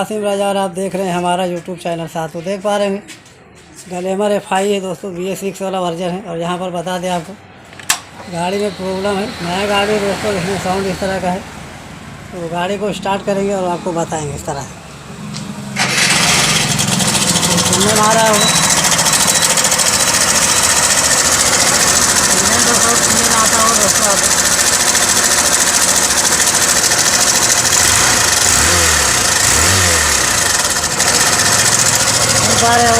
आसिम राजा और आप देख रहे हैं हमारा यूट्यूब चैनल। साथ तो देख पा रहे हैं ग्लैमर FI है दोस्तों, BS6 वाला वर्जन है। और यहाँ पर बता दें आपको गाड़ी में प्रॉब्लम है, नया गाड़ी दोस्तों, इसमें साउंड इस तरह का है। तो गाड़ी को स्टार्ट करेंगे और आपको बताएंगे इस तरह तो सुनने में आ रहा होगा, सुनने में आता होगा दोस्तों आपको। पा रहे हो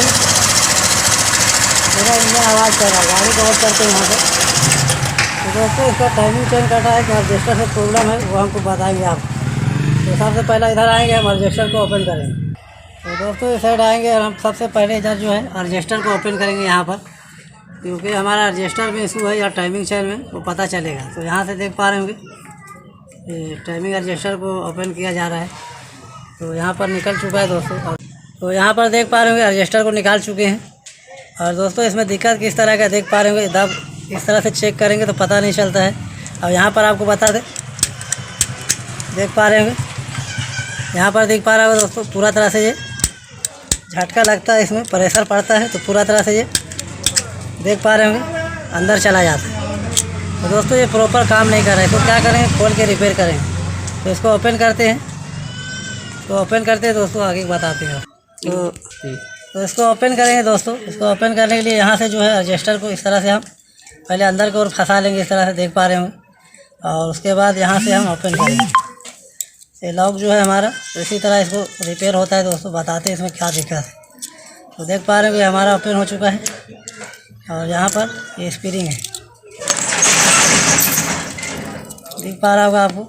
मेरा इंजन आवाज़ कर रहा है। गाड़ी को ऑफ करते हैं यहाँ पर। तो दोस्तों इसका टाइमिंग चेंज करना है कि रजिस्टर से प्रॉब्लम है, वो हमको बताएंगे आप। तो सबसे पहले इधर आएंगे, हम रजिस्टर को ओपन करेंगे। तो दोस्तों इस साइड आएंगे और हम सबसे पहले इधर जो है रजिस्टर को ओपन करेंगे यहाँ पर, क्योंकि हमारा रजिस्टर में इशू है या टाइमिंग चेंज में वो पता चलेगा। तो यहाँ से देख पा रहे होंगे टाइमिंग रजिस्टर को ओपन किया जा रहा है। तो यहाँ पर निकल चुका है दोस्तों। तो यहाँ पर देख पा रहे होंगे रजिस्टर को निकाल चुके हैं। और दोस्तों इसमें दिक्कत किस तरह का देख पा रहे होंगे, दब इस तरह से चेक करेंगे तो पता नहीं चलता है। और यहाँ पर आपको बता दें, देख पा रहे होंगे यहाँ पर देख पा रहा होगा दोस्तों, पूरा तरह से ये झटका लगता है, इसमें प्रेशर पड़ता है तो पूरा तरह से ये देख पा रहे होंगे अंदर चला जाता है। तो दोस्तों ये प्रॉपर काम नहीं कर रहा है, तो क्या करेंगे, खोल के रिपेयर करेंगे। तो इसको ओपन करते हैं। तो ओपन करते हैं दोस्तों, आगे बताते हैं। तो इसको ओपन करेंगे दोस्तों। इसको ओपन करने के लिए यहाँ से जो है रजिस्टर को इस तरह से हम पहले अंदर की ओर फंसा लेंगे, इस तरह से देख पा रहे होंगे। और उसके बाद यहाँ से हम ओपन करेंगे। ये लॉक जो है हमारा, इसी तरह इसको रिपेयर होता है दोस्तों, बताते हैं इसमें क्या दिक्कत है। तो देख पा रहे हैं कि हमारा ओपन हो चुका है। और यहाँ पर ये स्प्रिंग है, देख पा रहा होगा आपको।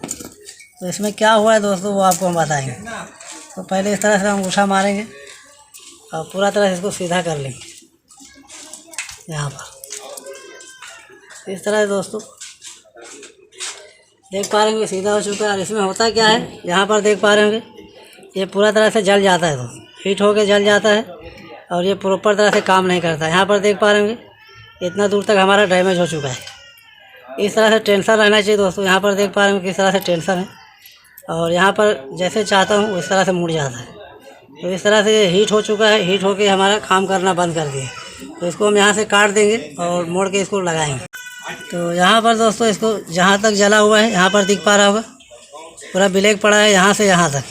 तो इसमें क्या हुआ है दोस्तों वो आपको हम बताएंगे। तो पहले इस तरह से हम अंगूठा मारेंगे और पूरा तरह से इसको सीधा कर लेंगे यहाँ पर, इस तरह से दोस्तों देख पा रहे होंगे सीधा हो चुका है। और इसमें होता क्या है, यहाँ पर देख पा रहे होंगे ये पूरा तरह से जल जाता है दोस्तों, हीट होके जल जाता है और ये प्रॉपर तरह से काम नहीं करता। यहाँ पर देख पा रहे होंगे इतना दूर तक हमारा डैमेज हो चुका है। इस तरह से टेंशन रहना चाहिए दोस्तों। यहाँ पर देख पा रहे होंगे किस तरह से टेंशन है, और यहाँ पर जैसे चाहता हूँ उस तरह से मुड़ जाता है। तो इस तरह से हीट हो चुका है, हीट होके हमारा काम करना बंद कर दिए। तो इसको हम यहाँ से काट देंगे और मोड़ के इसको लगाएंगे। तो यहाँ पर दोस्तों इसको जहाँ तक जला हुआ है यहाँ पर दिख पा रहा होगा, पूरा ब्लैक पड़ा है यहाँ से यहाँ तक।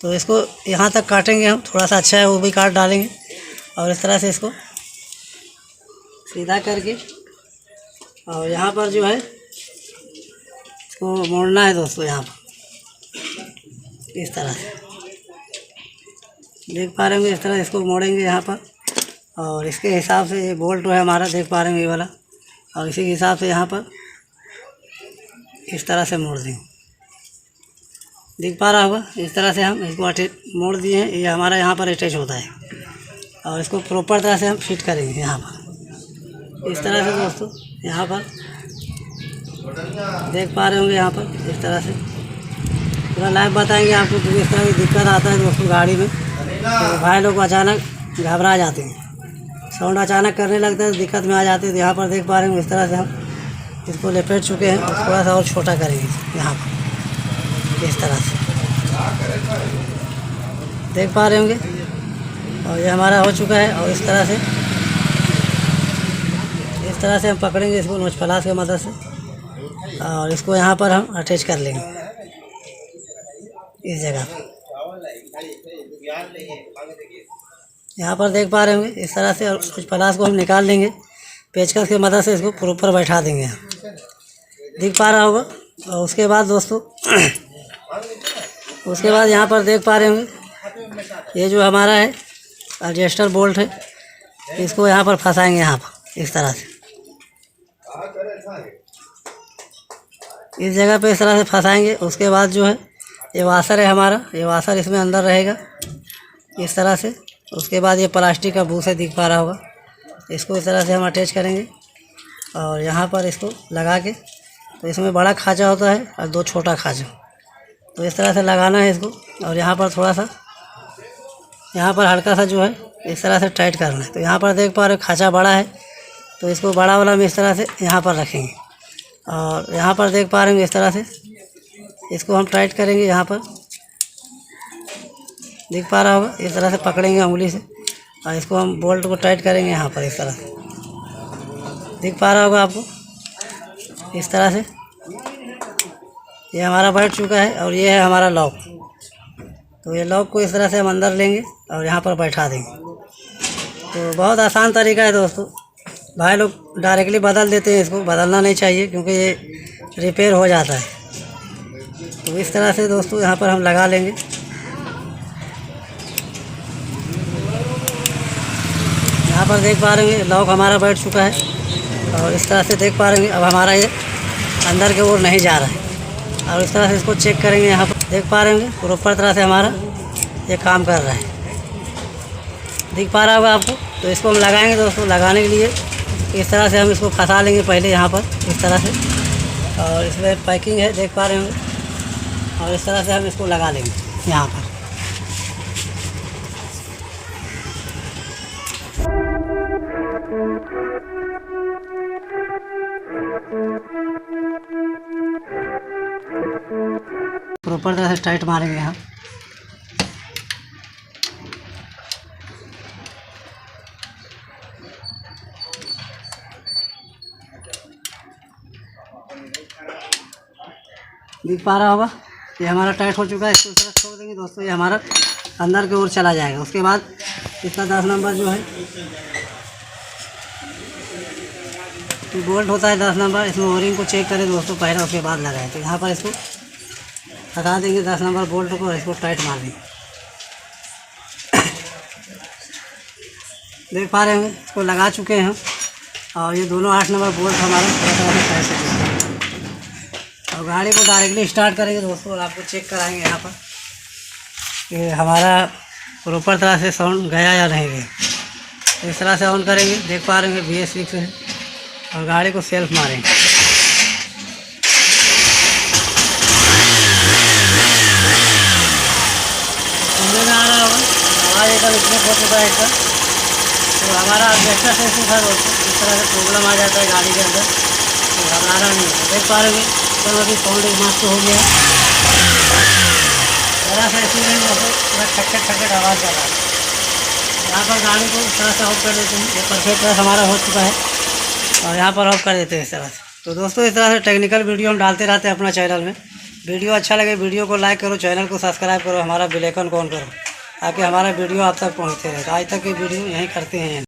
तो इसको यहाँ तक काटेंगे हम, थोड़ा सा अच्छा है वो भी काट डालेंगे। और इस तरह से इसको सीधा करके और यहाँ पर जो है इसको मोड़ना है दोस्तों, यहाँ पर इस तरह से देख पा रहे होंगे। इस तरह इसको मोड़ेंगे यहाँ पर, और इसके हिसाब से ये बोल्ट है हमारा, देख पा रहे होंगे ये वाला। और इसी के हिसाब से यहाँ पर इस तरह से मोड़ देंगे, दिख पा रहा होगा। इस तरह से हम इसको मोड़ दिए हैं, ये हमारा यहाँ पर अटैच होता है। और इसको प्रॉपर तरह से हम फिट करेंगे यहाँ पर, इस तरह से दोस्तों। यहाँ पर देख पा रहे होंगे यहाँ पर इस तरह से पूरा लाइव बताएंगे आपको, क्योंकि इस तरह की दिक्कत आता है दोस्तों गाड़ी में। तो भाई लोग अचानक घबरा जाते हैं, साउंड अचानक करने लगता है, दिक्कत में आ जाते हैं। तो यहाँ पर देख पा रहे हैं इस तरह से हम इसको लपेट चुके हैं और थोड़ा सा और छोटा करेंगे यहाँ पर, इस तरह से देख पा रहे होंगे। और ये हमारा हो चुका है। और इस तरह से हम पकड़ेंगे इसको नोच प्लास की मदद से, और इसको यहाँ पर हम अटैच कर लेंगे इस जगह पर। यहाँ पर देख पा रहे होंगे इस तरह से, और कुछ प्लास को हम निकाल लेंगे पेचकस की मदद से, इसको प्रॉपर बैठा देंगे, दिख पा रहा होगा। और उसके बाद दोस्तों उसके बाद यहाँ पर देख पा रहे होंगे ये जो हमारा है एडजस्टर बोल्ट है, इसको यहाँ पर फंसाएंगे यहाँ पर इस तरह से, इस जगह पे इस तरह से फंसाएंगे। उसके बाद जो है ये वाशर है हमारा, ये वाशर इसमें अंदर रहेगा इस तरह से। उसके बाद ये प्लास्टिक का बूस है, दिख पा रहा होगा, इसको इस तरह से हम अटैच करेंगे और यहाँ पर इसको लगा के। तो इसमें बड़ा खाँचा होता है और दो छोटा खाँचा, तो इस तरह से लगाना है इसको। और यहाँ पर थोड़ा सा, यहाँ पर हल्का सा जो है इस तरह से टाइट करना है। तो यहाँ पर देख पा रहे हो खाँचा बड़ा है, तो इसको बड़ा वाला में इस तरह से यहाँ पर रखेंगे। और यहाँ पर देख पा रहे हैं इस तरह से इसको हम टाइट करेंगे यहाँ पर, दिख पा रहा होगा, इस तरह से पकड़ेंगे उंगली से और इसको हम बोल्ट को टाइट करेंगे यहाँ पर इस तरह से। दिख पा रहा होगा आपको, इस तरह से ये हमारा बैठ चुका है और ये है हमारा लॉक। तो ये लॉक को इस तरह से हम अंदर लेंगे और यहाँ पर बैठा देंगे। तो बहुत आसान तरीका है दोस्तों। भाई लोग डायरेक्टली बदल देते हैं, इसको बदलना नहीं चाहिए क्योंकि ये रिपेयर हो जाता है। तो इस तरह से दोस्तों यहाँ पर हम लगा लेंगे। यहाँ पर देख पा रहे हैं लॉक हमारा बैठ चुका है और इस तरह से देख पा रहे हैं अब हमारा ये अंदर की ओर नहीं जा रहा है। और इस तरह से इसको चेक करेंगे, यहाँ पर देख पा रहे हैं प्रॉपर तरह से हमारा ये काम कर रहा है। दिख पा रहा होगा आपको। तो इसको हम लगाएंगे दोस्तों। लगाने के लिए इस तरह से हम इसको फंसा लेंगे पहले यहाँ पर इस तरह से, और इसमें पैकिंग है देख पा रहे होंगे। और इस तरह से हम इसको लगा लेंगे यहाँ पर। प्रॉपर तरह से टाइट मारेंगे यहाँ। दिख पा रहा होगा ये हमारा टाइट हो चुका है। इसको इस तरह छोड़ देंगे दोस्तों, ये हमारा अंदर की ओर चला जाएगा। उसके बाद इसका 10 नंबर जो है तो बोल्ट होता है 10 नंबर। इसमें ओरिंग को चेक करें दोस्तों पहले, उसके बाद लगाएं। तो यहाँ पर इसको हटा देंगे 10 नंबर बोल्ट को और इसको टाइट मार देंगे। देख पा रहे होंगे इसको लगा चुके हैं हम और ये दोनों 8 नंबर बोल्ट हमारा टाइट हो चुके हैं। और गाड़ी को डायरेक्टली स्टार्ट करेंगे दोस्तों और आपको चेक कराएंगे यहाँ पर कि हमारा प्रॉपर तरह से साउंड गया या नहीं गया। इस तरह से ऑन करेंगे, देख पा रहे हैं BS6 है और गाड़ी को सेल्फ मारेंगे। सुनने में आ रहा होगा आवाज़ एकदम स्मूथ हो चुका है इसका। तो हमारा एडजस्टर सेंसिंग था दोस्तों, इस तरह से प्रॉब्लम आ जाता है गाड़ी के अंदर, तो घबराना नहीं है। देख पा रहे हैं तो अभी साउंड एक मस्त हो गया, ज़रा सा ऐसी नहीं जैसे पूरा खटखट खटखट आवाज़ कर रहा है। यहाँ पर गाड़ी को इस तरह से ऑफ कर देते हैं। ये परफेक्ट तरह हमारा हो चुका है और यहाँ पर ऑफ कर देते हैं इस तरह से। तो दोस्तों इस तरह से टेक्निकल वीडियो हम डालते रहते हैं अपना चैनल में। वीडियो अच्छा लगे वीडियो को लाइक करो, चैनल को सब्सक्राइब करो, हमारा बेल आइकन को ऑन करो ताकि हमारा वीडियो आप तक पहुँचते रहे। आज तक की वीडियो यहीं करते हैं।